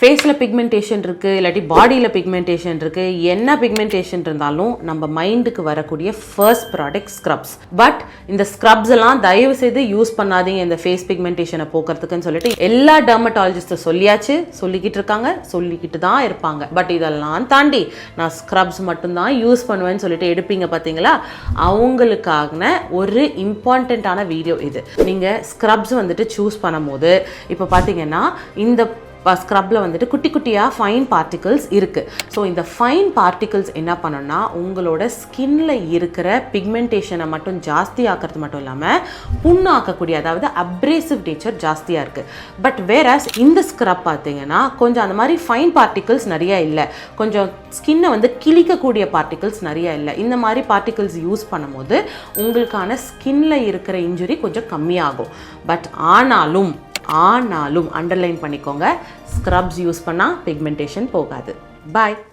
ஃபேஸில் பிக்மெண்டேஷன் இருக்குது, இல்லாட்டி பாடியில் பிக்மெண்டேஷன் இருக்குது, என்ன பிக்மெண்டேஷன் இருந்தாலும் நம்ம மைண்டுக்கு வரக்கூடிய ஃபர்ஸ்ட் ப்ராடக்ட் ஸ்க்ரப்ஸ். பட் இந்த ஸ்க்ரப்ஸ் எல்லாம் தயவு செய்து யூஸ் பண்ணாதீங்க இந்த ஃபேஸ் பிக்மெண்டேஷனை போக்குறதுக்குன்னு சொல்லிட்டு எல்லா டெர்மட்டாலஜிஸ்ட்டும் சொல்லிக்கிட்டு இருக்காங்க, சொல்லிக்கிட்டு தான் இருப்பாங்க. பட் இதெல்லாம் தாண்டி நான் ஸ்க்ரப்ஸ் மட்டும்தான் யூஸ் பண்ணுவேன்னு சொல்லிட்டு எடுப்பீங்க பார்த்தீங்களா, அவங்களுக்கான ஒரு இம்பார்ட்டண்ட்டான வீடியோ இது. நீங்கள் ஸ்க்ரப்ஸ் வந்துட்டு சூஸ் பண்ணும்போது இப்போ பார்த்தீங்கன்னா இந்த ஸ்க்ரப்பில் வந்துட்டு குட்டி குட்டியாக ஃபைன் பார்ட்டிகல்ஸ் இருக்குது. ஸோ இந்த ஃபைன் பார்ட்டிகல்ஸ் என்ன பண்ணணும்னா உங்களோட ஸ்கின்ல இருக்கிற பிக்மெண்டேஷனை மட்டும் ஜாஸ்தி ஆக்கிறது மட்டும் இல்லாமல் புண்ணு ஆக்கக்கூடிய, அதாவது அப்ரேசிவ் நேச்சர் ஜாஸ்தியாக இருக்குது. பட் வேறாஸ் இந்த ஸ்க்ரப் பார்த்தீங்கன்னா கொஞ்சம் அந்த மாதிரி ஃபைன் பார்ட்டிகல்ஸ் நிறைய இல்லை, கொஞ்சம் ஸ்கின்னை வந்து கிழிக்கக்கூடிய பார்ட்டிகல்ஸ் நிறைய இல்லை. இந்த மாதிரி பார்ட்டிகல்ஸ் யூஸ் பண்ணும்போது உங்களுக்கான ஸ்கின்ல இருக்கிற இன்ஜுரி கொஞ்சம் கம்மியாகும். பட் ஆனாலும் அண்டர்லைன் பண்ணிக்கோங்க, ஸ்க்ரப்ஸ் யூஸ் பண்ணால் பிக்மெண்டேஷன் போகாது. பாய்.